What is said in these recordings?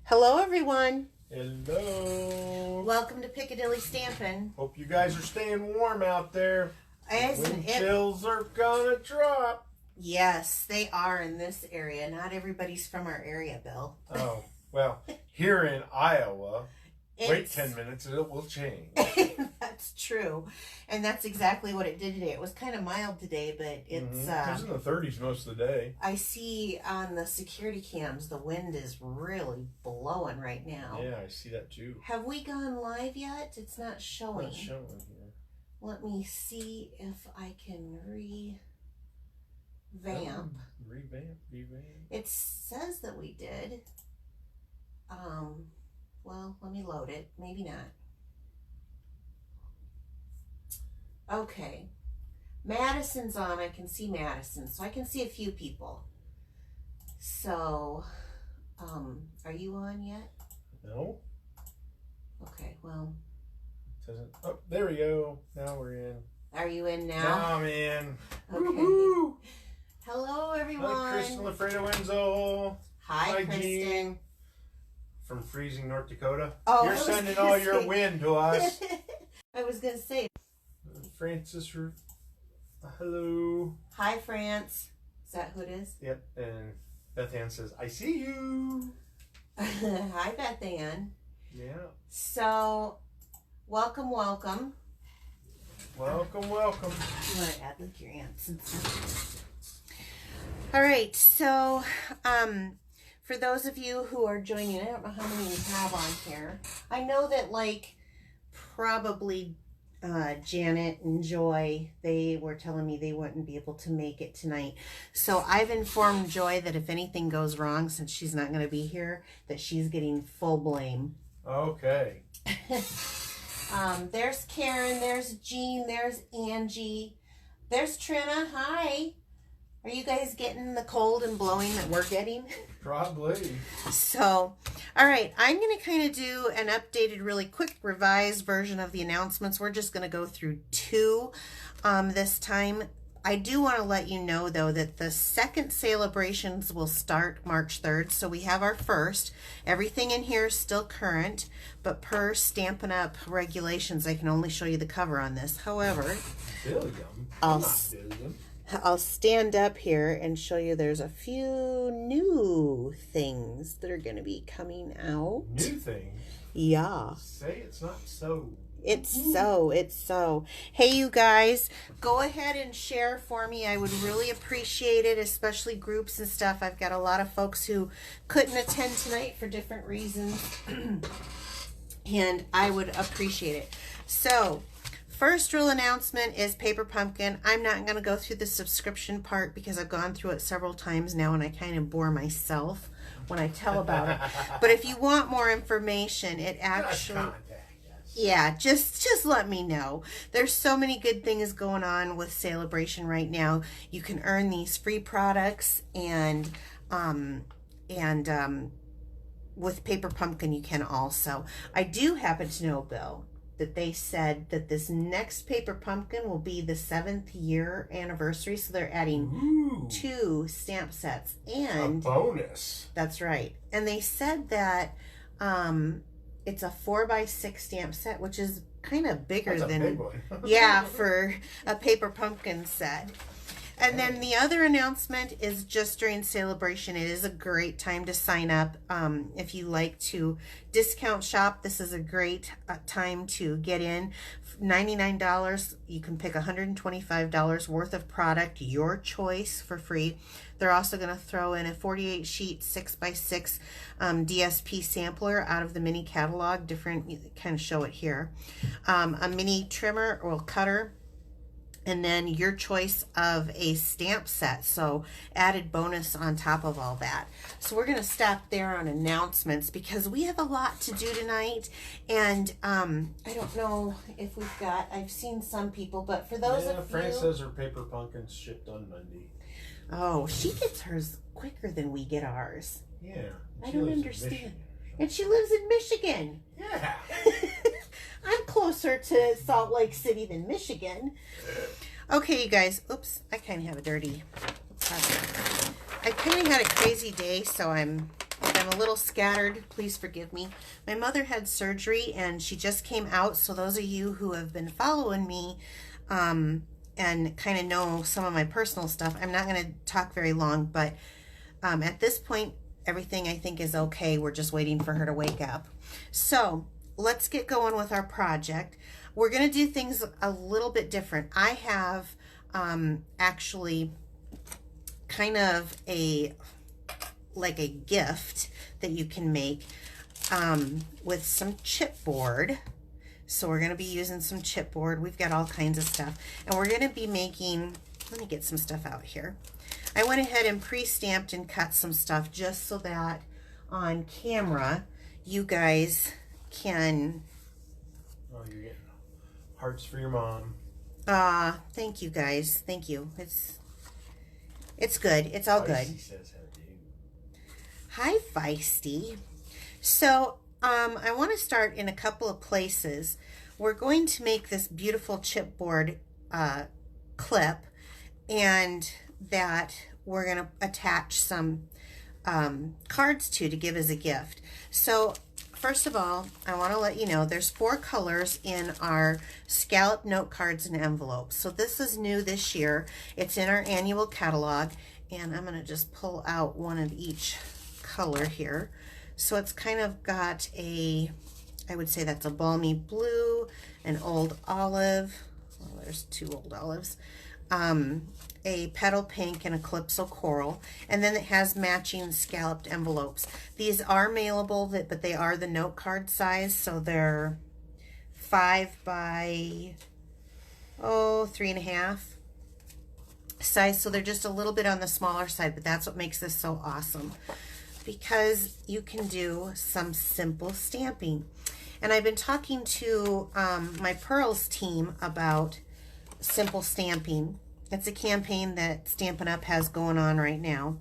Hello, everyone. Hello. Welcome to Piccadilly Stampin'. Hope you guys are staying warm out there. Wind chills are gonna drop. Yes, they are in this area. Not everybody's from our area, Bill. Oh, well, here in Iowa, wait 10 minutes and it will change. That's true. And that's exactly what it did today. It was kind of mild today, but it's... It was in the 30s most of the day. I see on the security cams the wind is really blowing right now. Yeah, I see that too. Have we gone live yet? It's not showing. It's not showing here. Let me see if I can revamp. Revamp. It says that we did. Well, let me load it. Maybe not. Okay. Madison's on. I can see Madison. So I can see a few people. So, are you on yet? No. Okay, well. It doesn't. Oh, there we go. Now we're in. Are you in now? Now I'm in. Okay. Woo-hoo. Hello, everyone. Hi, Kristen Lafredo Enzo. Hi, Kristen. Jean. From freezing North Dakota. Oh, you're sending all your wind to us. I was going to say. Francis, hello. Hi, France. Is that who it is? Yep. And Beth Ann says, I see you. Hi, Beth Ann. Yeah. So, welcome. Welcome. You want to add like your aunts and stuff. All right. So, for those of you who are joining, I don't know how many we have on here. I know that probably Janet and Joy, they were telling me they wouldn't be able to make it tonight. So I've informed Joy that if anything goes wrong, since she's not going to be here, that she's getting full blame. Okay. There's Karen, there's Jean, there's Angie, there's Trina. Hi. Are you guys getting the cold and blowing that we're getting? Probably. So, all right, I'm going to kind of do an updated, really quick, revised version of the announcements. We're just going to go through two this time. I do want to let you know, though, that the second celebrations will start March 3rd. So we have our first. Everything in here is still current, but per Stampin' Up! Regulations, I can only show you the cover on this. However, I'll stand up here and show you there's a few new things that are going to be coming out. New things? Yeah. Say it's not so. It's so. Hey, you guys, go ahead and share for me. I would really appreciate it, especially groups and stuff. I've got a lot of folks who couldn't attend tonight for different reasons, and I would appreciate it. So, first real announcement is Paper Pumpkin. I'm not going to go through the subscription part because I've gone through it several times now and I kind of bore myself when I tell about it. But if you want more information, it actually... Yeah, just let me know. There's so many good things going on with Celebration right now. You can earn these free products and with Paper Pumpkin you can also. I do happen to know, Bill, that they said that this next Paper Pumpkin will be the 7th year anniversary, so they're adding 2 stamp sets and a bonus. That's right. And they said that it's a 4x6 stamp set, which is kind of bigger than big one. yeah, for a Paper Pumpkin set. And then the other announcement is just during Celebration. It is a great time to sign up. If you like to discount shop, this is a great time to get in. $99, you can pick $125 worth of product, your choice, for free. They're also going to throw in a 48 sheet 6x6 DSP sampler out of the mini catalog. Different, you kind of show it here. A mini trimmer or cutter. And then your choice of a stamp set. So added bonus on top of all that. So we're going to stop there on announcements because we have a lot to do tonight. And I don't know if we've got, I've seen some people, but for those of you. Fran says her Paper Pumpkin's shipped on Monday. Oh, she gets hers quicker than we get ours. Yeah. I don't understand. And she lives in Michigan. Yeah. I'm closer to Salt Lake City than Michigan. Okay, you guys. Oops, I kind of have a dirty. I kind of had a crazy day, so I'm If I'm a little scattered, please forgive me. My mother had surgery and she just came out, so those of you who have been following me and kind of know some of my personal stuff, I'm not going to talk very long, but at this point, everything I think is okay. We're just waiting for her to wake up. So let's get going with our project. We're going to do things a little bit different. I have actually kind of like a gift that you can make with some chipboard. So we're going to be using some chipboard. We've got all kinds of stuff. And we're going to be making, let me get some stuff out here. I went ahead and pre-stamped and cut some stuff just so that on camera you guys can... Oh, you're getting hearts for your mom. Thank you guys. Thank you. It's good. It's all good. Feisty says how do. Hi, Feisty. So, I want to start in a couple of places. We're going to make this beautiful chipboard clip, and that we're going to attach some cards to give as a gift. So, first of all, I want to let you know there's 4 colors in our scallop note cards and envelopes. So this is new this year. It's in our annual catalog, and I'm going to just pull out one of each color here. So it's kind of got a, I would say that's a balmy blue, an old olive, well, there's 2 old olives, a petal pink, and a calypso coral, and then it has matching scalloped envelopes. These are mailable, but they are the note card size, so they're 5 by 3.5 size, so they're just a little bit on the smaller side, but that's what makes this so awesome, because you can do some simple stamping. And I've been talking to my Pearls team about simple stamping. It's a campaign that Stampin' Up! Has going on right now.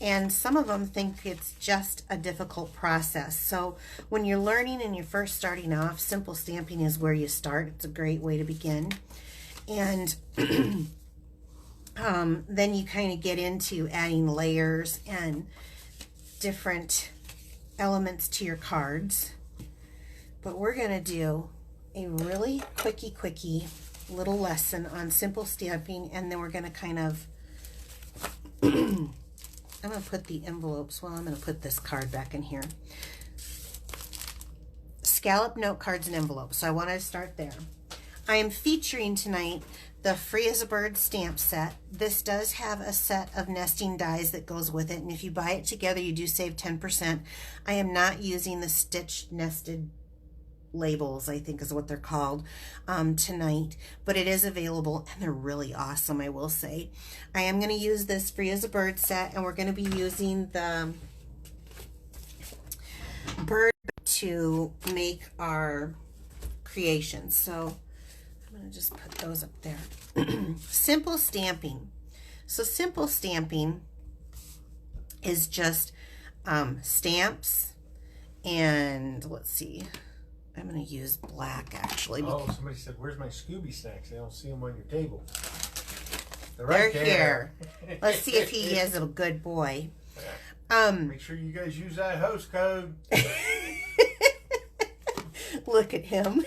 And some of them think it's just a difficult process. So when you're learning and you're first starting off, simple stamping is where you start. It's a great way to begin. And then you kind of get into adding layers and different elements to your cards. But we're going to do a really quickie little lesson on simple stamping, and then we're going to kind of I'm going to put the envelopes, well, I'm going to put this card back in here. Scallop note cards and envelopes. So I want to start there. I am featuring tonight the Free as a Bird stamp set. This does have a set of nesting dies that goes with it, and if you buy it together you do save 10%. I am not using the stitched nested labels, I think is what they're called, tonight, but it is available and they're really awesome, I will say. I am going to use this Free as a Bird set, and we're going to be using the bird to make our creations. So I'm going to just put those up there. Simple stamping. So simple stamping is just stamps, and let's see, I'm going to use black actually. Oh, somebody said, where's my Scooby snacks? I don't see them on your table. They're right here. Let's see if he is a good boy. Make sure you guys use that host code. Look at him.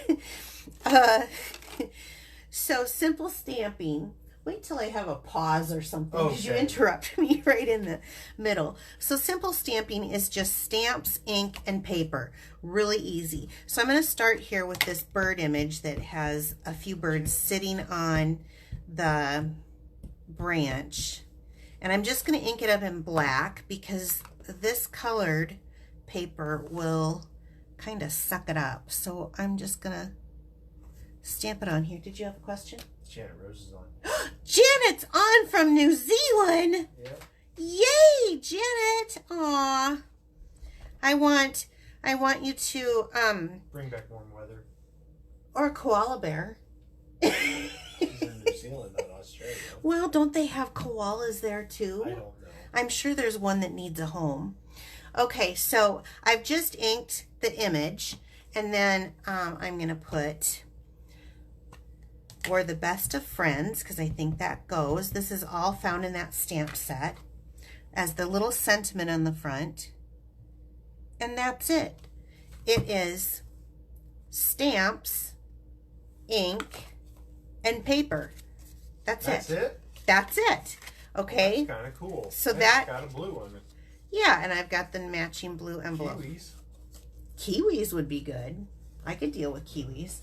So simple stamping. Wait till I have a pause or something, because you interrupt me right in the middle. So simple stamping is just stamps, ink, and paper. Really easy. So I'm going to start here with this bird image that has a few birds sitting on the branch. And I'm just going to ink it up in black, because this colored paper will kind of suck it up. So I'm just going to stamp it on here. Did you have a question? Janet Rose is on. Janet's on from New Zealand. Yep. Yay, Janet. Aw. I want you to bring back warm weather. Or a koala bear. She's in New Zealand, not Australia. Well, don't they have koalas there too? I don't know. I'm sure there's one that needs a home. Okay, so I've just inked the image, and then I'm going to put "We're the best of friends," because I think that goes. This is all found in that stamp set, as the little sentiment on the front. and that's it. It is stamps, ink, and paper. That's it. That's it. Okay. That's kind of cool. So that's got a blue on it. Yeah, and I've got the matching blue envelope. Kiwis. Kiwis would be good. I could deal with kiwis.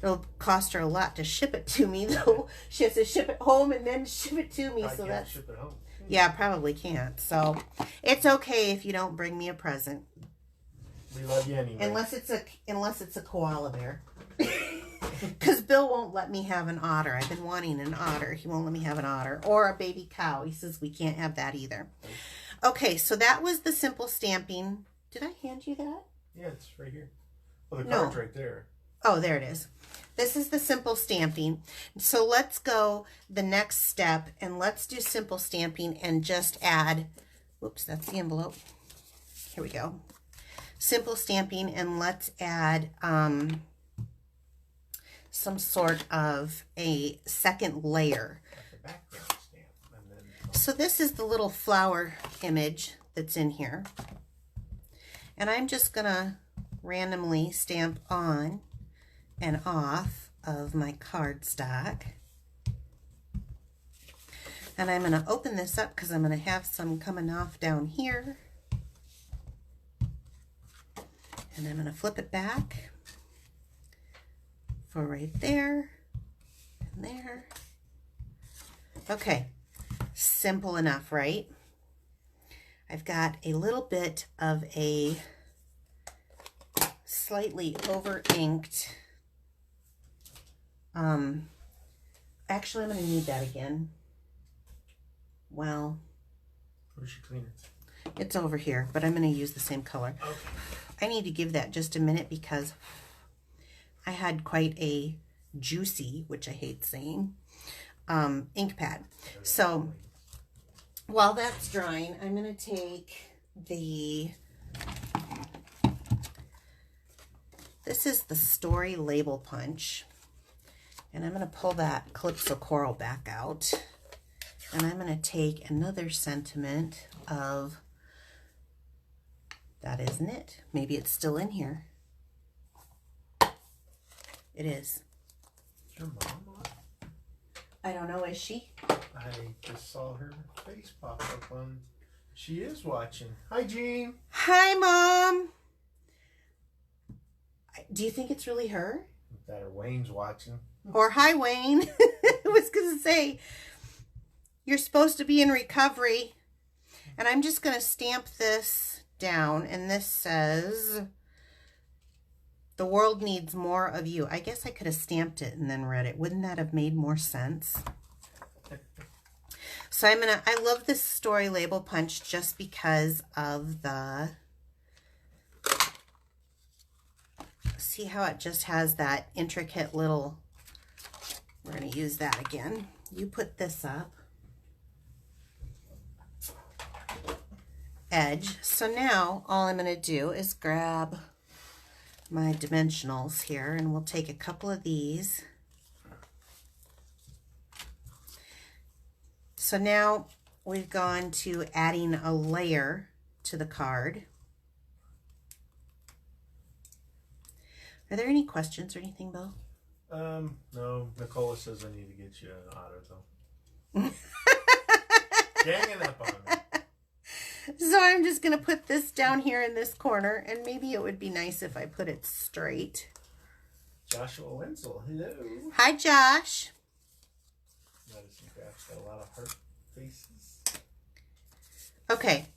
It'll cost her a lot to ship it to me, though. She has to ship it home and then ship it to me. So that's ship it home. Yeah, probably can't. So it's okay if you don't bring me a present. We love you anyway. Unless it's a koala bear. Because Bill won't let me have an otter. I've been wanting an otter. He won't let me have an otter. Or a baby cow. He says we can't have that either. Okay, so that was the simple stamping. Did I hand you that? Yeah, it's right here. Well, the card's right there. Oh, there it is. This is the simple stamping. So let's go the next step and let's do simple stamping and just add, whoops, that's the envelope. Here we go. Simple stamping, and let's add some sort of a second layer. Like a background stamp. And then, so this is the little flower image that's in here. And I'm just gonna randomly stamp on and off of my cardstock. And I'm gonna open this up because I'm gonna have some coming off down here. And I'm gonna flip it back for right there and there. Okay, simple enough, right? I've got a little bit of a slightly over inked, actually I'm gonna need that again. Well, where's your cleaner? It's over here, but I'm gonna use the same color. Okay. I need to give that just a minute because I had quite a juicy, which I hate saying, ink pad. So while that's drying, I'm going to take this is the Story Label Punch, and I'm going to pull that Calypso Coral back out, and I'm going to take another sentiment of, that isn't it. Maybe it's still in here. It is. Is your mom on? I don't know, is she? I just saw her face pop up on. She is watching. Hi, Jean. Hi, Mom. Do you think it's really her? That or Wayne's watching. Or hi, Wayne. I was going to say, you're supposed to be in recovery. And I'm just going to stamp this down, and this says, the world needs more of you. I guess I could have stamped it and then read it. Wouldn't that have made more sense? So I love this Story Label Punch just because of the, see how it just has that intricate little, we're going to use that again. You put this up. Edge. So now all I'm going to do is grab my dimensionals here, and we'll take a couple of these. So now we've gone to adding a layer to the card. Are there any questions or anything, Bill? No. Nicola says I need to get you an otter, though. Ganging up on me. So I'm just going to put this down here in this corner, and maybe it would be nice if I put it straight. Joshua Wenzel, hello. Hi, Josh. Madison Craft's got a lot of heart faces. Okay,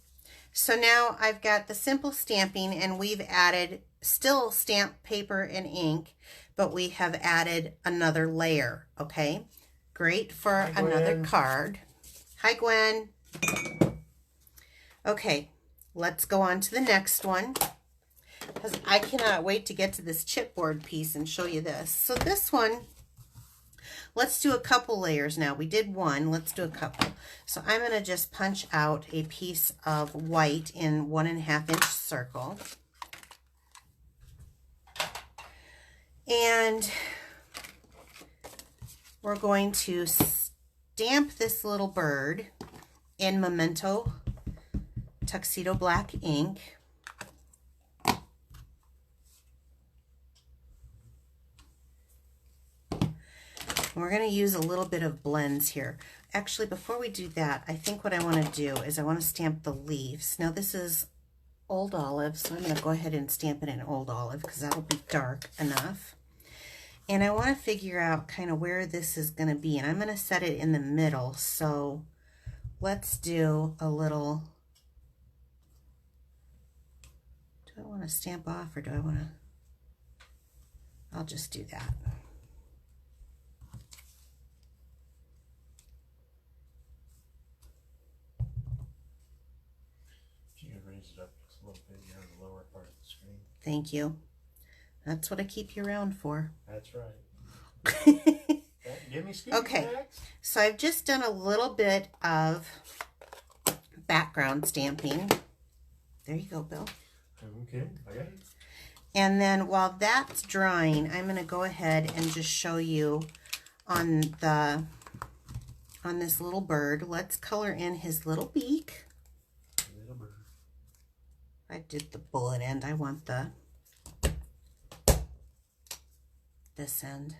so now I've got the simple stamping, and we've added still stamp paper and ink, but we have added another layer, okay? Great for another card. Hi, Gwen. Okay, let's go on to the next one, because I cannot wait to get to this chipboard piece and show you this. So this one, let's do a couple layers now. We did one, let's do a couple. So I'm going to just punch out a piece of white in 1.5 inch circle. And we're going to stamp this little bird in Memento Tuxedo Black ink. And we're going to use a little bit of blends here. Actually, before we do that, I think what I want to do is I want to stamp the leaves. Now this is Old Olive, so I'm going to go ahead and stamp it in Old Olive because that'll be dark enough. And I want to figure out kind of where this is going to be, and I'm going to set it in the middle. So let's do a little, do I want to stamp off or do I want to, I'll just do that. If you can raise it up just a little bit here on the lower part of the screen. Thank you. That's what I keep you around for. That's right. Give me scoopy Okay, snacks. so I've just done a little bit of background stamping. There you go, Bill. Okay, I got it. And then while that's drying, I'm going to go ahead and just show you on this little bird. Let's color in his little beak. Little bird. I did the bullet end. I want this end.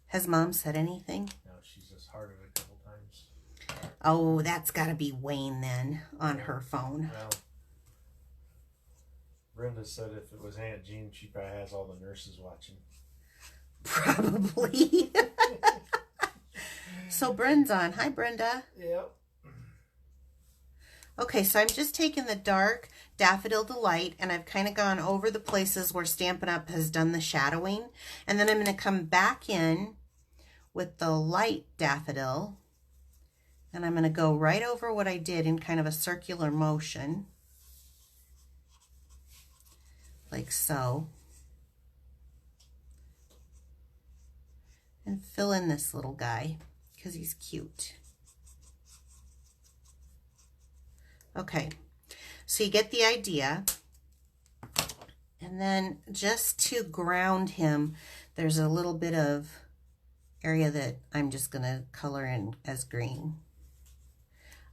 Has Mom said anything? No, she's just hearted a couple times. Oh, that's got to be Wayne then on her phone. Well, Brenda said if it was Aunt Jean, she probably has all the nurses watching. Probably. So Brenda's on. Hi, Brenda. Yep. Okay, so I'm just taking the dark Daffodil Delight and I've kind of gone over the places where Stampin' Up! Has done the shadowing. And then I'm going to come back in with the light Daffodil. And I'm going to go right over what I did in kind of a circular motion. Like so. And fill in this little guy because he's cute. Okay, so you get the idea. And then just to ground him, there's a little bit of area that I'm just going to color in as green.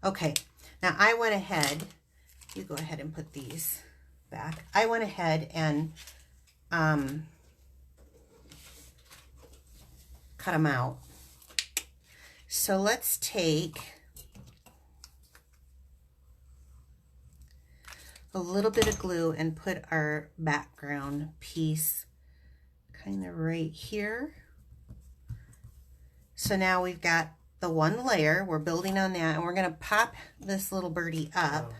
Okay, now I went ahead, you go ahead and put these back. I went ahead and cut them out. So let's take a little bit of glue and put our background piece kind of right here. So now we've got the one layer, we're building on that, and we're going to pop this little birdie up.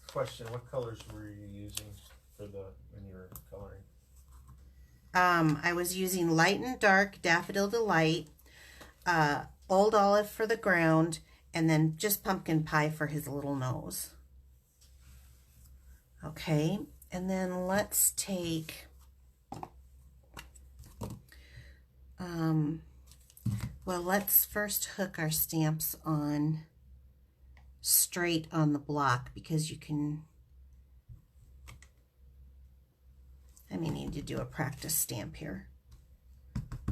Question, what colors were you using for when you were coloring? I was using light and dark Daffodil Delight, Old Olive for the ground, and then just pumpkin pie for his little nose. Okay, and then let's take, well, let's first hook our stamps on straight on the block because you can, I may need to do a practice stamp here.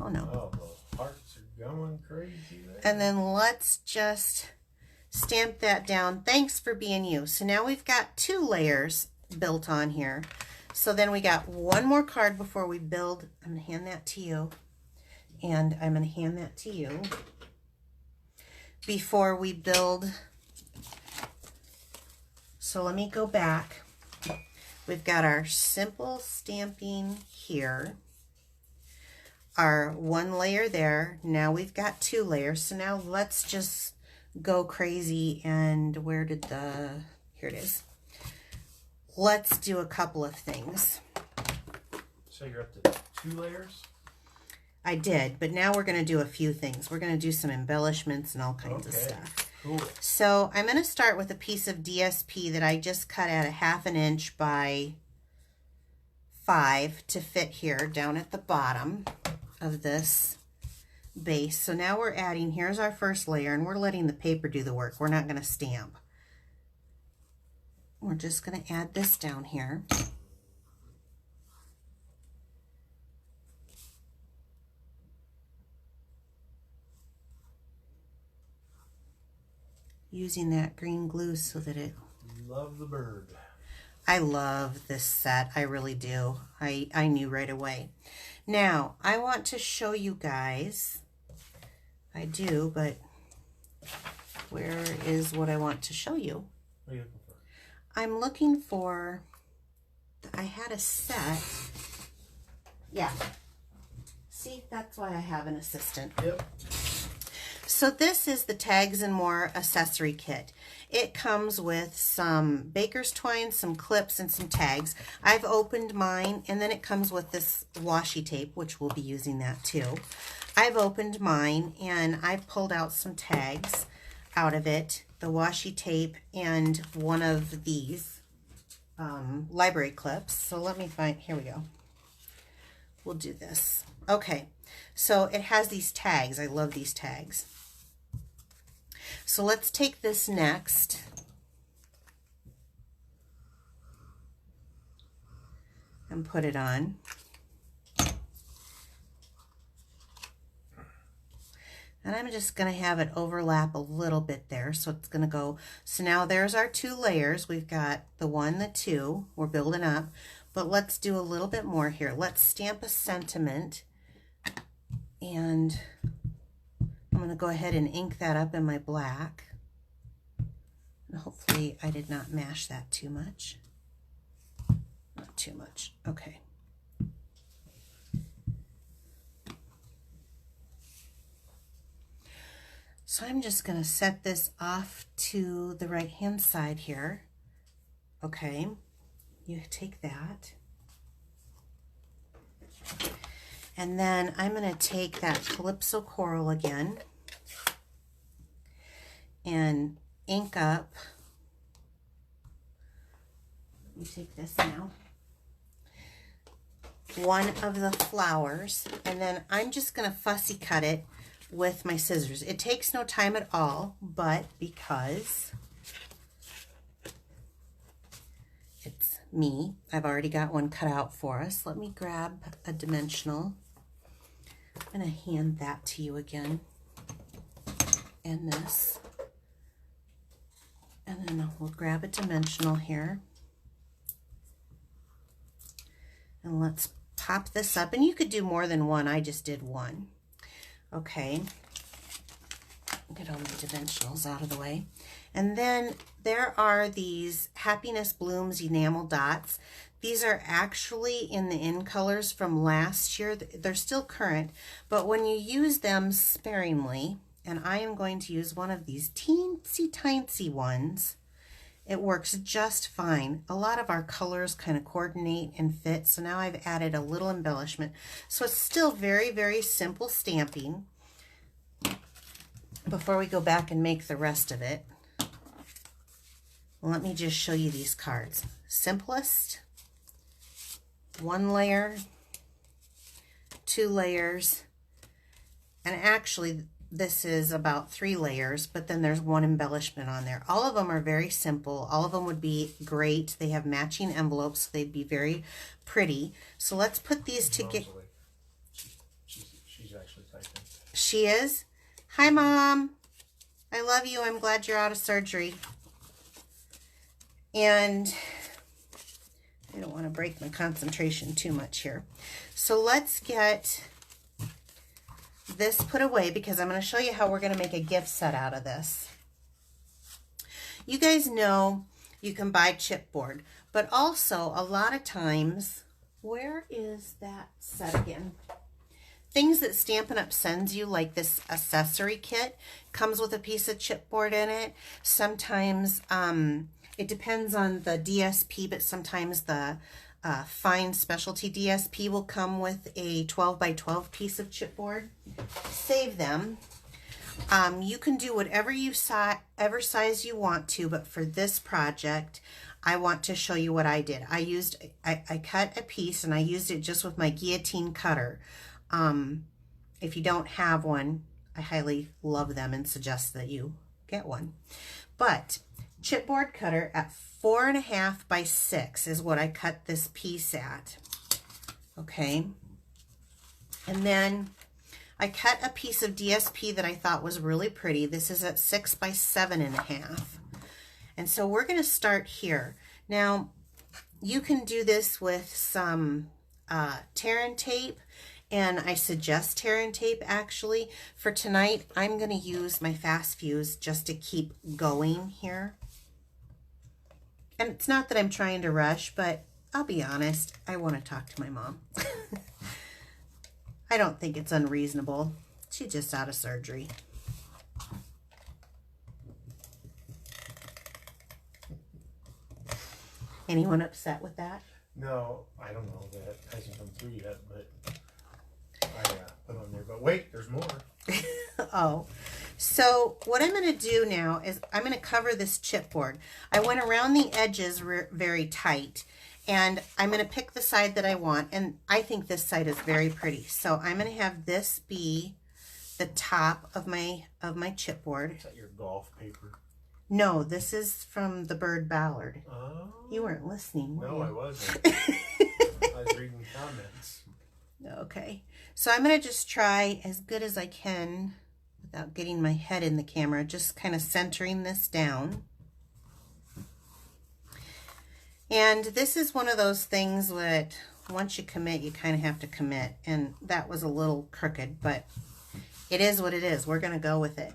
Oh no. Oh, the hearts are going crazy there. And then let's just stamp that down. Thanks for being you. So now we've got 2 layers built on here. So then we got one more card before we build. I'm going to hand that to you. And I'm going to hand that to you. Before we build. So let me go back. We've got our simple stamping here. Our 1 layer there. Now we've got 2 layers. So now let's just go crazy. And where did here it is. Let's do a couple of things. So you're up to 2 layers? I did, but now we're going to do a few things. We're going to do some embellishments and all kinds of stuff. Cool. So I'm going to start with a piece of DSP that I just cut at 1/2 inch by 5 to fit here down at the bottom of this base. So now we're adding, here's our first layer, and we're letting the paper do the work. We're not going to stamp. We're just going to add this down here. Using that green glue so that it... Love the bird. I love this set. I really do. I knew right away. Now, I want to show you guys, I do, but where is what I want to show you? What are you looking for? I'm looking for, I had a set. Yeah. See, that's why I have an assistant. Yep. So this is the Tags and More accessory kit. It comes with some baker's twine, some clips, and some tags. I've opened mine, and then it comes with this washi tape, which we'll be using that too. I've opened mine, and I've pulled out some tags out of it, the washi tape, and one of these library clips. So let me find, here we go. We'll do this. Okay, so it has these tags. I love these tags. So let's take this next and put it on. And I'm just going to have it overlap a little bit there. So it's going to go. So now there's our 2 layers. We've got the 1, the 2. We're building up. But let's do a little bit more here. Let's stamp a sentiment. And I'm going to go ahead and ink that up in my black. And hopefully I did not mash that too much. Not too much. Okay. So I'm just going to set this off to the right hand side here. Okay. You take that. And then I'm going to take that Calypso Coral again and ink up. Let me take this now. One of the flowers, and then I'm just going to fussy cut it with my scissors. It takes no time at all, but because it's me, I've already got one cut out for us. Let me grab a dimensional. I'm going to hand that to you again. And this. And then we'll grab a dimensional here. And let's pop this up. And you could do more than one. I just did one. Okay. Get all my dimensionals out of the way. And then there are these Happiness Blooms enamel dots. These are actually in the in colors from last year. They're still current, but when you use them sparingly, and I am going to use one of these teensy tiny ones, it works just fine. A lot of our colors kind of coordinate and fit, so now I've added a little embellishment. So it's still very, very simple stamping. Before we go back and make the rest of it, let me just show you these cards. Simplest, 1 layer, 2 layers, and actually this is about 3 layers, but then there's 1 embellishment on there. All of them are very simple. All of them would be great. They have matching envelopes, so they'd be very pretty. So let's put these together. She's actually typing. She is? Hi, Mom. I love you. I'm glad you're out of surgery. And I don't want to break my concentration too much here. So let's get this put away because I'm going to show you how we're going to make a gift set out of this. You guys know you can buy chipboard, but also a lot of times, where is that set again? Things that Stampin' Up! Sends you, like this accessory kit, comes with a piece of chipboard in it. Sometimes it depends on the DSP, but sometimes the fine specialty DSP will come with a 12 by 12 piece of chipboard. Save them. You can do whatever size you want to, but for this project, I want to show you what I did. I cut a piece and I used it just with my guillotine cutter. If you don't have one, I highly love them and suggest that you get one. But chipboard cutter at 4.5 by 6 is what I cut this piece at. Okay. And then I cut a piece of DSP that I thought was really pretty. This is at 6 by 7.5. And so we're going to start here. Now, you can do this with some tear and tape, And I suggest tear and tape actually. For tonight, I'm going to use my fast fuse just to keep going here. And it's not that I'm trying to rush, but I'll be honest, I want to talk to my mom. I don't think it's unreasonable. She's just out of surgery. Anyone upset with that? No, I don't know. That hasn't come through yet, but I put on there. But wait, there's more. Oh, so what I'm going to do now is I'm going to cover this chipboard. I went around the edges very tight, and I'm going to pick the side that I want, and I think this side is very pretty. So I'm going to have this be the top of my chipboard. Is that your golf paper? No, this is from the bird ballard. Oh. You weren't listening, were you? No, I wasn't. I was reading comments. Okay, so I'm going to just try as good as I can without getting my head in the camera, just kind of centering this down. And this is one of those things that once you commit, you kind of have to commit. And that was a little crooked, but it is what it is. We're going to go with it.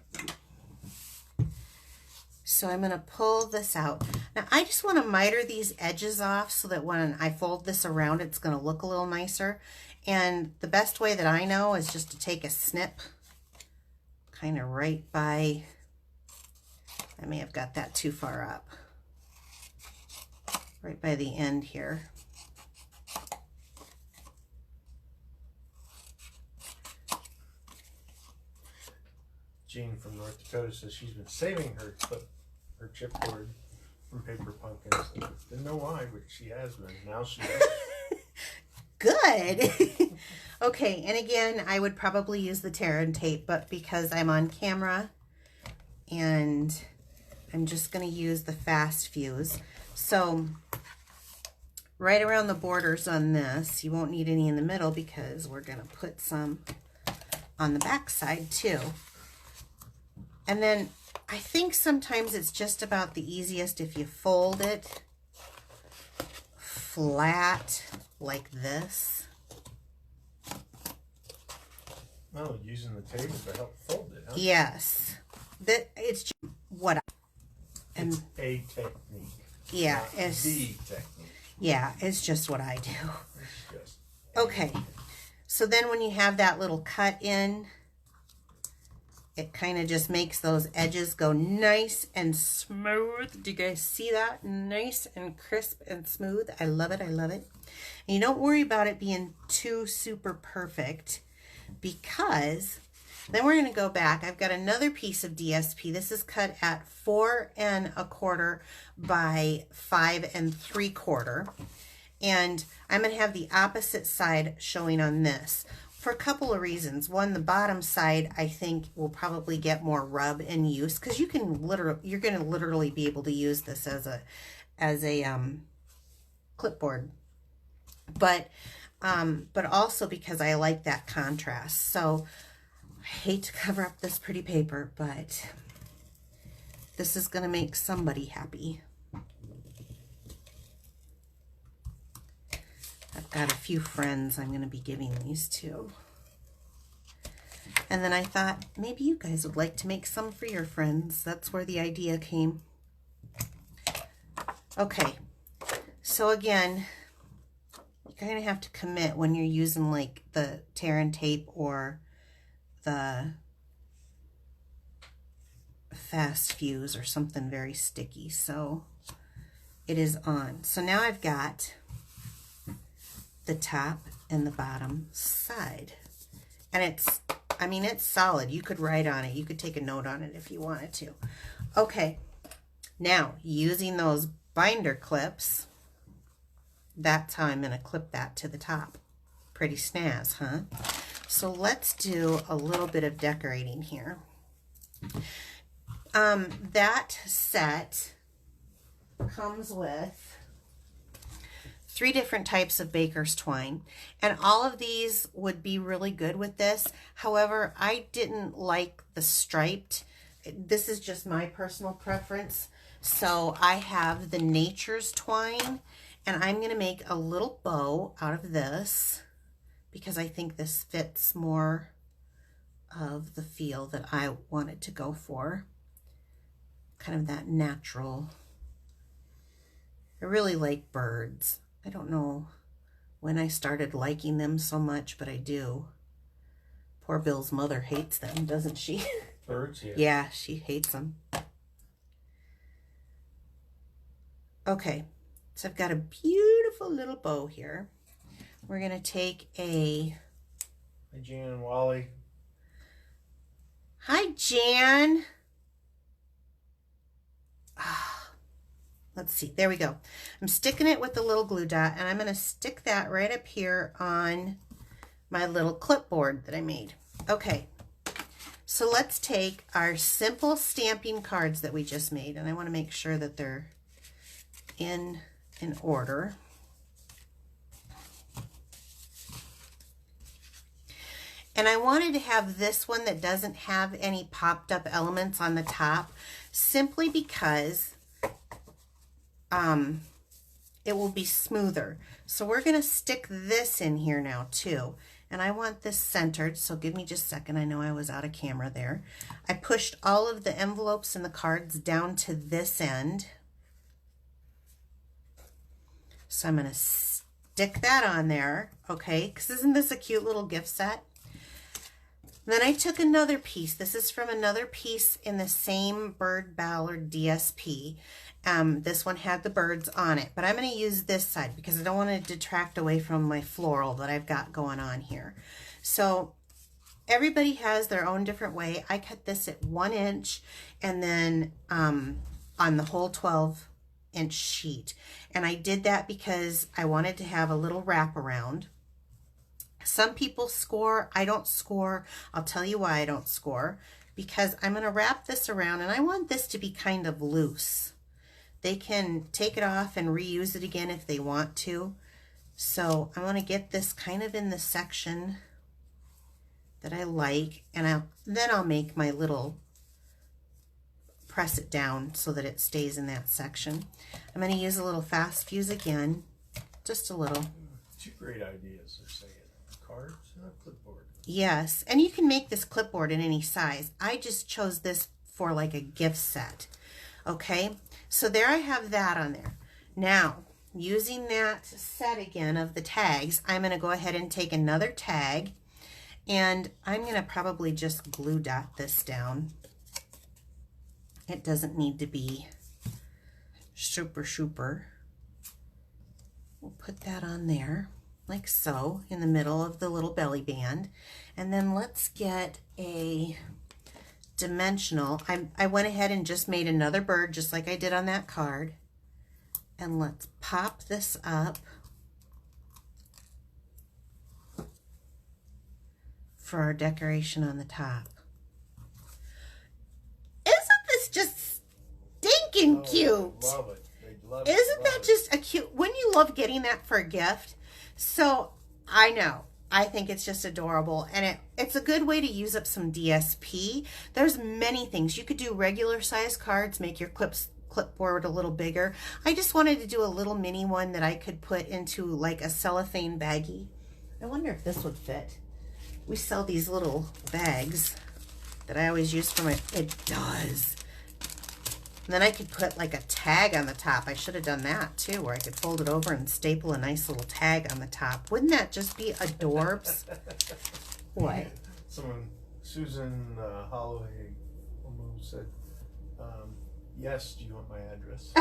So I'm going to pull this out. Now I just want to miter these edges off so that when I fold this around, it's going to look a little nicer. And the best way that I know is just to take a snip kind of right by, I may have got that too far up, right by the end here. Jean from North Dakota says she's been saving her chipboard from Paper Pumpkins. Didn't know why, but she has been. Now she does. Good. Okay, and again, I would probably use the tear and tape, but because I'm on camera and I'm just going to use the fast fuse. So right around the borders on this, you won't need any in the middle because we're going to put some on the back side too. And then I think sometimes it's just about the easiest if you fold it flat like this. Oh, using the table to help fold it, huh? Yes. That it's just what I, and it's a technique. Yeah, not it's the technique. Yeah, it's just what I do. It's just Okay. So then when you have that little cut in, it kind of just makes those edges go nice and smooth. Do you guys see that? Nice and crisp and smooth. I love it. I love it. And you don't worry about it being too super perfect because then we're going to go back. I've got another piece of DSP. This is cut at 4 1/4 by 5 3/4. And I'm going to have the opposite side showing on this. For a couple of reasons. One, the bottom side I think will probably get more rub and use because you're going to literally be able to use this as a clipboard. But also because I like that contrast. So I hate to cover up this pretty paper, but this is going to make somebody happy. I've got a few friends I'm going to be giving these to. And then I thought, maybe you guys would like to make some for your friends. That's where the idea came. Okay, so again, you kind of have to commit when you're using like the tear and tape or the fast fuse or something very sticky. So it is on. So now I've got the top and the bottom side. And it's solid. You could write on it. You could take a note on it if you wanted to. Okay. Now, using those binder clips, that's how I'm going to clip that to the top. Pretty snaz, huh? So let's do a little bit of decorating here. That set comes with 3 different types of baker's twine, and all of these would be really good with this. However, I didn't like the striped. This is just my personal preference. So I have the nature's twine, and I'm going to make a little bow out of this because I think this fits more of the feel that I wanted to go for. Kind of that natural. I really like birds. I don't know when I started liking them so much, but I do. Poor Bill's mother hates them, doesn't she? Birds, yeah. Yeah, she hates them. Okay, so I've got a beautiful little bow here. We're going to take a... Hi, Jan and Wally. Hi, Jan. Let's see. There we go. I'm sticking it with the little glue dot, and I'm going to stick that right up here on my little clipboard that I made. Okay. So let's take our simple stamping cards that we just made, and I want to make sure that they're in order. And I wanted to have this one that doesn't have any popped up elements on the top, simply because it will be smoother. So we're going to stick this in here now too. And I want this centered, so give me just a second. I know I was out of camera there. I pushed all of the envelopes and the cards down to this end. So I'm going to stick that on there, okay? Because isn't this a cute little gift set? Then I took another piece. This is from another piece in the same Bird Ballard DSP. This one had the birds on it, but I'm going to use this side because I don't want to detract away from my floral that I've got going on here. So everybody has their own different way. I cut this at 1 inch and then on the whole 12-inch sheet. And I did that because I wanted to have a little wraparound. Some people score. I don't score. I'll tell you why I don't score. Because I'm going to wrap this around, and I want this to be kind of loose. They can take it off and reuse it again if they want to. So I want to get this kind of in the section that I like, and then I'll make my little, press it down so that it stays in that section. I'm going to use a little fast fuse again, just a little. 2 great ideas, they're saying. Cards and a clipboard. Yes, and you can make this clipboard in any size. I just chose this for like a gift set. Okay, so there I have that on there. Now, using that set again of the tags, I'm going to go ahead and take another tag, and I'm going to probably just glue dot this down. It doesn't need to be super. We'll put that on there, like so, in the middle of the little belly band. And then let's get a dimensional. I went ahead and just made another bird just like I did on that card. And let's pop this up for our decoration on the top. Isn't this just stinking cute? They love it. They love it. Isn't that just a cute, wouldn't you love getting that for a gift? So I know, I think it's just adorable, and it's a good way to use up some DSP. There's many things. You could do regular size cards, make your clipboard a little bigger. I just wanted to do a little mini one that I could put into like a cellophane baggie. I wonder if this would fit. We sell these little bags that I always use for my, it does. And then I could put like a tag on the top. I should have done that too, where I could fold it over and staple a nice little tag on the top. Wouldn't that just be adorbs? What? Someone, Susan Holloway said, yes, do you want my address?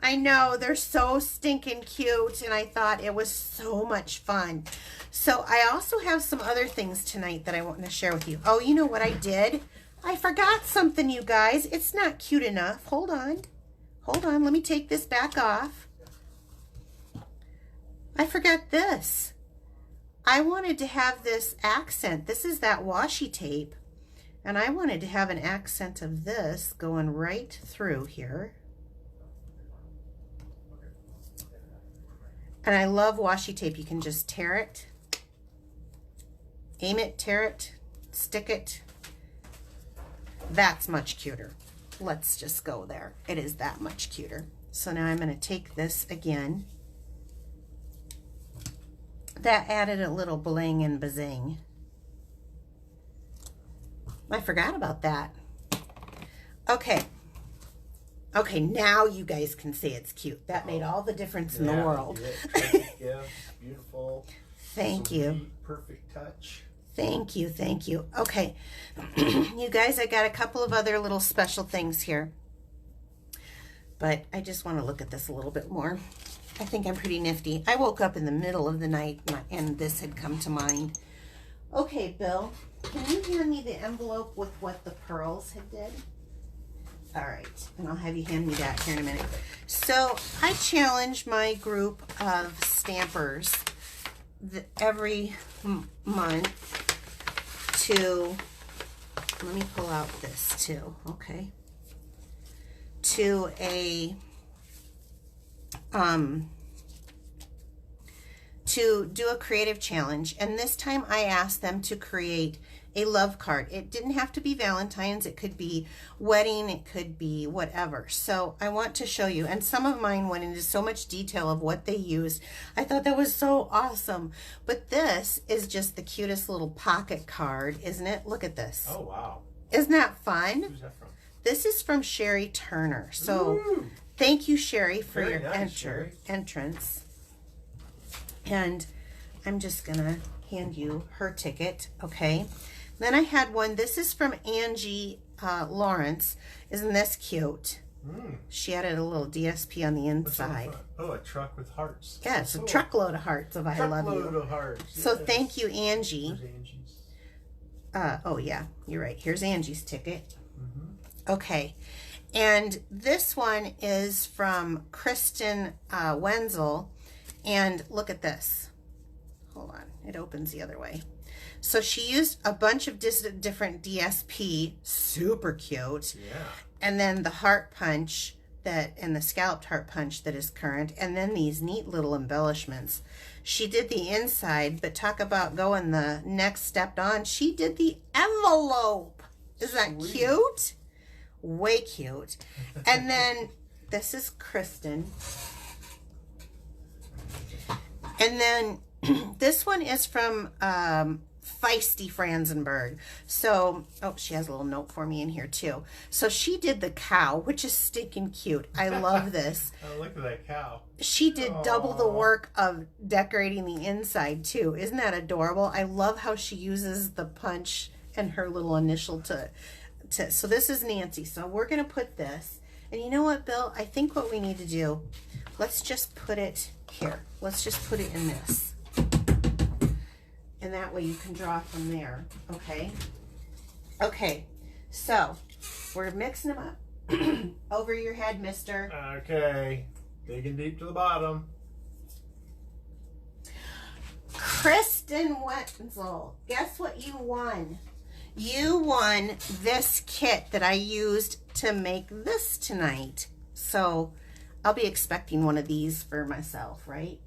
I know, they're so stinking cute, and I thought it was so much fun. So I also have some other things tonight that I want to share with you. Oh, you know what I did? I forgot something, you guys. It's not cute enough. Hold on. Hold on. Let me take this back off. I forgot this. I wanted to have this accent. This is that washi tape. And I wanted to have an accent of this going right through here. And I love washi tape. You can just tear it, aim it, tear it, stick it. That's much cuter. Let's just go there. It is that much cuter. So now I'm going to take this again. that added a little bling and bazing. I forgot about that. Okay. Okay, now you guys can say it's cute. That made all the difference in the world. Yeah, beautiful. Thank you. Neat, perfect touch. Thank you, thank you. Okay, you guys, I got a couple of other little special things here. But I just want to look at this a little bit more. I think I'm pretty nifty. I woke up in the middle of the night and this had come to mind. Okay, Bill, can you hand me the envelope with what the pearls had did? All right, and I'll have you hand me that here in a minute. So I challenge my group of stampers every month to, let me pull out this too, okay, to to do a creative challenge. And this time I asked them to create a love card. It didn't have to be Valentine's. It could be wedding. It could be whatever. So I want to show you. And some of mine went into so much detail of what they used. I thought that was so awesome. But this is just the cutest little pocket card, isn't it? Look at this. Oh, wow. Isn't that fun? Who's that from? This is from Sherry Turner. So Ooh. Thank you, Sherry, for Very your nice, Sherry. entrance. And I'm just going to hand you her ticket, okay? Then I had one. This is from Angie Lawrence. Isn't this cute? Mm. She added a little DSP on the inside. Oh, a truck with hearts. Yeah, it's a truckload of hearts of I love you. Truckload of hearts. So yes. thank you, Angie. Where's Angie's? Oh, yeah, you're right. Here's Angie's ticket. Mm-hmm. Okay. And this one is from Kristen Wenzel. And look at this. Hold on. It opens the other way. So she used a bunch of different DSP. Super cute. Yeah. And then the heart punch and the scalloped heart punch that is current. And then these neat little embellishments. She did the inside, but talk about going the next step on. She did the envelope. Is that Sweet. cute? Way cute. And then this is Kristen. And then this one is from Feisty Franzenberg. So, oh, she has a little note for me in here too. So she did the cow, which is stinking cute. I love this. Oh, look at that cow. She did double the Aw. work of decorating the inside too. Isn't that adorable? I love how she uses the punch and her little initial to so this is Nancy. So we're going to put this. And you know what, Bill? I think what we need to do, let's just put it here. Let's just put it in this. And that way you can draw from there. Okay? Okay. So we're mixing them up. Over your head, mister. Okay. Digging deep to the bottom. Kristen Wenzel, guess what you won? You won this kit that I used to make this tonight. So I'll be expecting one of these for myself, right?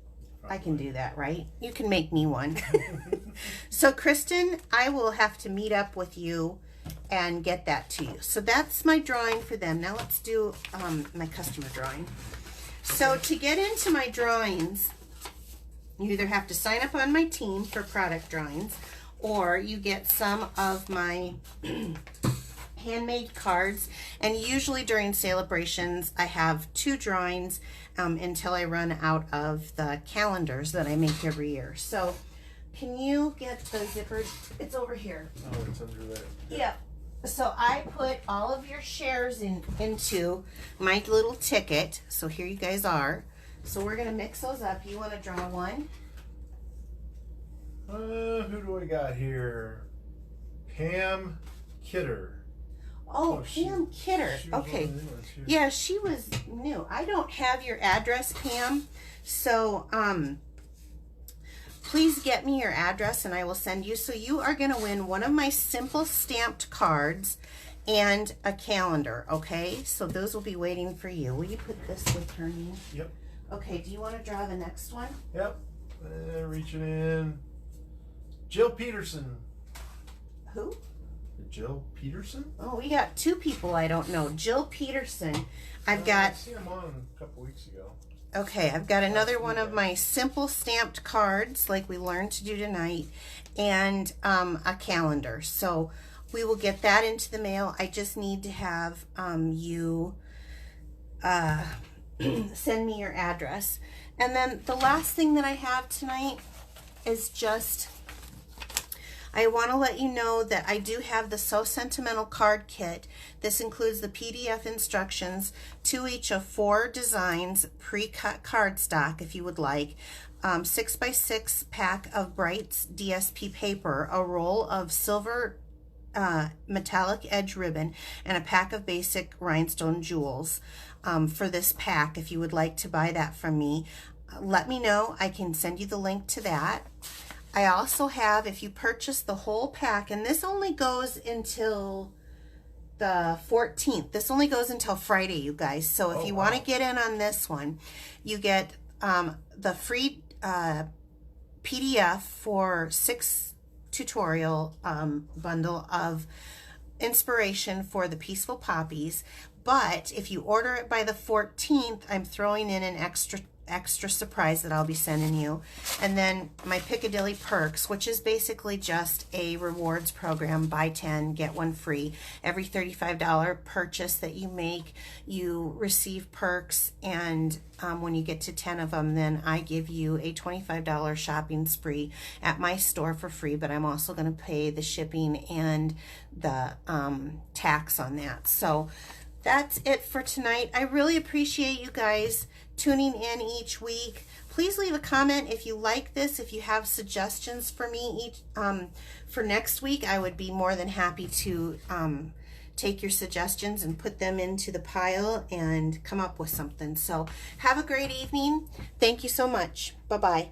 Probably. I can do that, right? You can make me one. So Kristen, I will have to meet up with you and get that to you. So that's my drawing for them. Now let's do my customer drawing. So to get into my drawings, you either have to sign up on my team for product drawings, or you get some of my handmade cards. And usually during celebrations, I have 2 drawings until I run out of the calendars that I make every year. So can you get the zipper? It's over here. Oh, it's under there. Yeah. So I put all of your shares into my little ticket. So here you guys are. So we're going to mix those up. You want to draw one? Who do I got here? Pam Kidder. Oh, Pam Kidder. Okay. Yeah, she was new. I don't have your address, Pam. So, please get me your address and I will send you. So you are going to win one of my simple stamped cards and a calendar, okay? So those will be waiting for you. Will you put this with her name? Yep. Okay, do you want to draw the next one? Yep. Reaching in. Jill Peterson. Who? Jill Peterson? Oh, we got 2 people I don't know. Jill Peterson. I've got... I see him on a couple weeks ago. Okay, I've got another one of my simple stamped cards like we learned to do tonight, and a calendar. So we will get that into the mail. I just need to have you send me your address. And then the last thing that I have tonight is just, I want to let you know that I do have the So Sentimental card kit. This includes the PDF instructions, 2 each of 4 designs, pre-cut cardstock if you would like, 6x6 pack of Brights DSP paper, a roll of silver metallic edge ribbon, and a pack of basic rhinestone jewels for this pack. If you would like to buy that from me, let me know. I can send you the link to that. I also have, if you purchase the whole pack, and this only goes until the 14th. This only goes until Friday, you guys. So if you want to get in on this one, you get the free PDF for 6 tutorial bundle of inspiration for the Peaceful Poppies. But if you order it by the 14th, I'm throwing in an extra surprise that I'll be sending you. And then my Piccadilly Perks, which is basically just a rewards program. Buy 10, get 1 free. Every $35 purchase that you make, you receive perks, and when you get to 10 of them, then I give you a $25 shopping spree at my store for free, but I'm also going to pay the shipping and the tax on that. So that's it for tonight. I really appreciate you guys tuning in each week. Please leave a comment if you like this. If you have suggestions for me for next week, I would be more than happy to take your suggestions and put them into the pile and come up with something. So have a great evening. Thank you so much. Bye-bye.